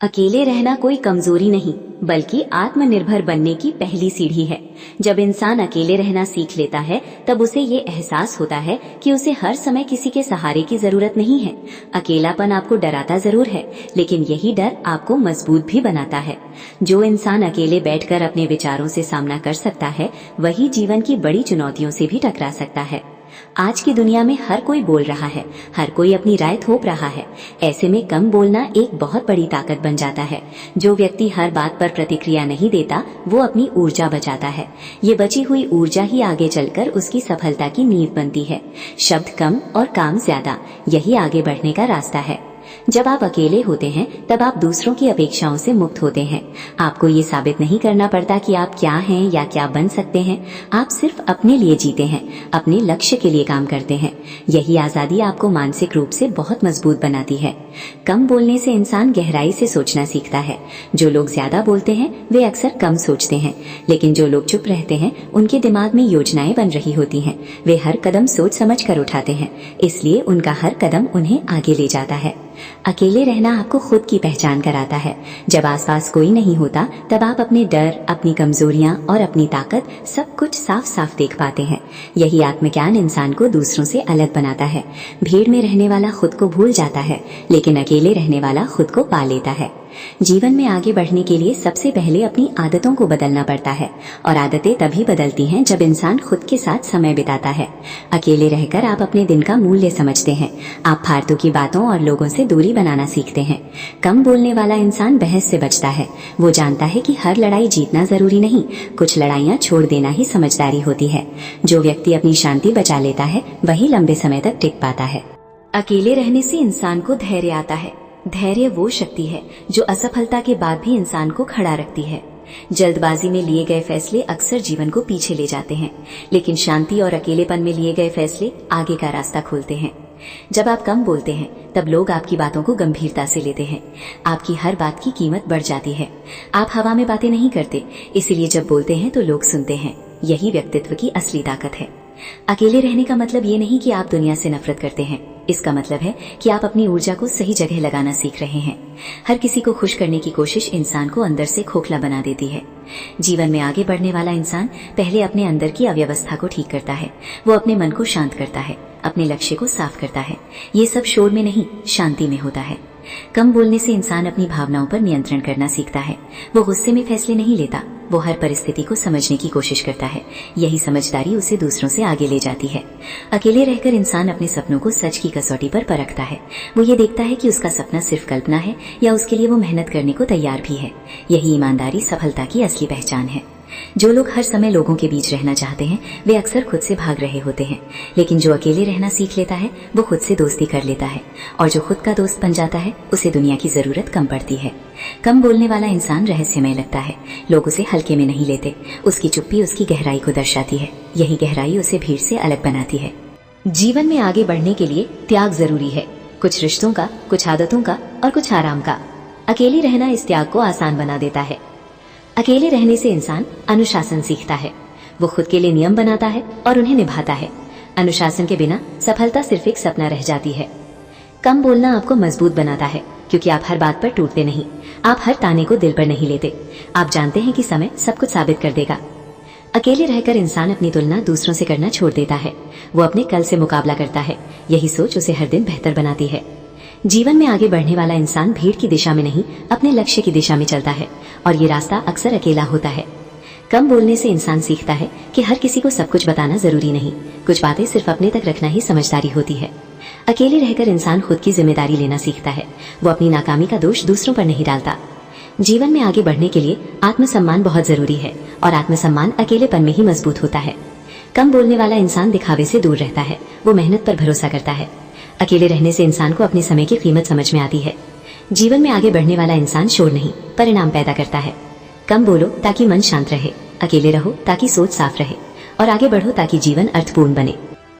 अकेले रहना कोई कमजोरी नहीं, बल्कि आत्मनिर्भर बनने की पहली सीढ़ी है। जब इंसान अकेले रहना सीख लेता है, तब उसे ये एहसास होता है कि उसे हर समय किसी के सहारे की जरूरत नहीं है। अकेलापन आपको डराता जरूर है, लेकिन यही डर आपको मजबूत भी बनाता है। जो इंसान अकेले बैठकर अपने विचारों से सामना कर सकता है, वही जीवन की बड़ी चुनौतियों से भी टकरा सकता है। आज की दुनिया में हर कोई बोल रहा है, हर कोई अपनी राय थोप रहा है। ऐसे में कम बोलना एक बहुत बड़ी ताकत बन जाता है। जो व्यक्ति हर बात पर प्रतिक्रिया नहीं देता, वो अपनी ऊर्जा बचाता है। ये बची हुई ऊर्जा ही आगे चलकर उसकी सफलता की नींव बनती है। शब्द कम और काम ज्यादा, यही आगे बढ़ने का रास्ता है। जब आप अकेले होते हैं, तब आप दूसरों की अपेक्षाओं से मुक्त होते हैं। आपको ये साबित नहीं करना पड़ता कि आप क्या हैं या क्या बन सकते हैं। आप सिर्फ अपने लिए जीते हैं, अपने लक्ष्य के लिए काम करते हैं। यही आजादी आपको मानसिक रूप से बहुत मजबूत बनाती है। कम बोलने से इंसान गहराई से सोचना सीखता है। जो लोग ज्यादा बोलते हैं, वे अक्सर कम सोचते हैं, लेकिन जो लोग चुप रहते हैं, उनके दिमाग में योजनाएं बन रही होती हैं। वे हर कदम सोच समझ कर उठाते हैं, इसलिए उनका हर कदम उन्हें आगे ले जाता है। अकेले रहना आपको खुद की पहचान कराता है। जब आसपास कोई नहीं होता, तब आप अपने डर, अपनी कमजोरियां और अपनी ताकत सब कुछ साफ साफ देख पाते हैं। यही आत्मज्ञान इंसान को दूसरों से अलग बनाता है। भीड़ में रहने वाला खुद को भूल जाता है, लेकिन अकेले रहने वाला खुद को पा लेता है। जीवन में आगे बढ़ने के लिए सबसे पहले अपनी आदतों को बदलना पड़ता है, और आदतें तभी बदलती हैं जब इंसान खुद के साथ समय बिताता है। अकेले रहकर आप अपने दिन का मूल्य समझते हैं। आप फालतू की बातों और लोगों से दूरी बनाना सीखते हैं। कम बोलने वाला इंसान बहस से बचता है। वो जानता है कि हर लड़ाई जीतना जरूरी नहीं, कुछ लड़ाइयाँ छोड़ देना ही समझदारी होती है। जो व्यक्ति अपनी शांति बचा लेता है, वही लंबे समय तक टिक पाता है। अकेले रहने से इंसान को धैर्य आता है। धैर्य वो शक्ति है जो असफलता के बाद भी इंसान को खड़ा रखती है। जल्दबाजी में लिए गए फैसले अक्सर जीवन को पीछे ले जाते हैं, लेकिन शांति और अकेलेपन में लिए गए फैसले आगे का रास्ता खोलते हैं। जब आप कम बोलते हैं, तब लोग आपकी बातों को गंभीरता से लेते हैं। आपकी हर बात की कीमत बढ़ जाती है। आप हवा में बातें नहीं करते, इसीलिए जब बोलते हैं तो लोग सुनते हैं। यही व्यक्तित्व की असली ताकत है। अकेले रहने का मतलब ये नहीं कि आप दुनिया से नफरत करते हैं। इसका मतलब है कि आप अपनी ऊर्जा को सही जगह लगाना सीख रहे हैं। हर किसी को खुश करने की कोशिश इंसान को अंदर से खोखला बना देती है। जीवन में आगे बढ़ने वाला इंसान पहले अपने अंदर की अव्यवस्था को ठीक करता है। वो अपने मन को शांत करता है, अपने लक्ष्य को साफ करता है। ये सब शोर में नहीं, शांति में होता है। कम बोलने से इंसान अपनी भावनाओं पर नियंत्रण करना सीखता है। वो गुस्से में फैसले नहीं लेता, वो हर परिस्थिति को समझने की कोशिश करता है। यही समझदारी उसे दूसरों से आगे ले जाती है। अकेले रहकर इंसान अपने सपनों को सच की कसौटी पर परखता है। वो ये देखता है कि उसका सपना सिर्फ कल्पना है या उसके लिए वो मेहनत करने को तैयार भी है। यही ईमानदारी सफलता की असली पहचान है। जो लोग हर समय लोगों के बीच रहना चाहते हैं, वे अक्सर खुद से भाग रहे होते हैं, लेकिन जो अकेले रहना सीख लेता है, वो खुद से दोस्ती कर लेता है, और जो खुद का दोस्त बन जाता है, उसे दुनिया की जरूरत कम पड़ती है। कम बोलने वाला इंसान रहस्यमय लगता है। लोग उसे हल्के में नहीं लेते। उसकी चुप्पी उसकी गहराई को दर्शाती है। यही गहराई उसे भीड़ से अलग बनाती है। जीवन में आगे बढ़ने के लिए त्याग जरूरी है, कुछ रिश्तों का, कुछ आदतों का और कुछ आराम का। अकेले रहना इस त्याग को आसान बना देता है। अकेले रहने से इंसान अनुशासन सीखता है। वो खुद के लिए नियम बनाता है और उन्हें निभाता है। अनुशासन के बिना सफलता सिर्फ एक सपना रह जाती है। कम बोलना आपको मजबूत बनाता है, क्योंकि आप हर बात पर टूटते नहीं। आप हर ताने को दिल पर नहीं लेते। आप जानते हैं कि समय सब कुछ साबित कर देगा। अकेले रहकर इंसान अपनी तुलना दूसरों से करना छोड़ देता है। वो अपने कल से मुकाबला करता है। यही सोच उसे हर दिन बेहतर बनाती है। जीवन में आगे बढ़ने वाला इंसान भीड़ की दिशा में नहीं, अपने लक्ष्य की दिशा में चलता है, और ये रास्ता अक्सर अकेला होता है। कम बोलने से इंसान सीखता है कि हर किसी को सब कुछ बताना जरूरी नहीं। कुछ बातें सिर्फ अपने तक रखना ही समझदारी होती है। अकेले रहकर इंसान खुद की जिम्मेदारी लेना सीखता है। वो अपनी नाकामी का दोष दूसरों पर नहीं डालता। जीवन में आगे बढ़ने के लिए आत्मसम्मान बहुत जरूरी है, और आत्मसम्मान अकेलेपन में ही मजबूत होता है। कम बोलने वाला इंसान दिखावे से दूर रहता है। वो मेहनत पर भरोसा करता है। अकेले रहने से इंसान को अपने समय की कीमत समझ में आती है। जीवन में आगे बढ़ने वाला इंसान शोर नहीं, परिणाम पैदा करता है। कम बोलो ताकि मन शांत रहे, अकेले रहो ताकि सोच साफ रहे, और आगे बढ़ो ताकि जीवन अर्थपूर्ण बने।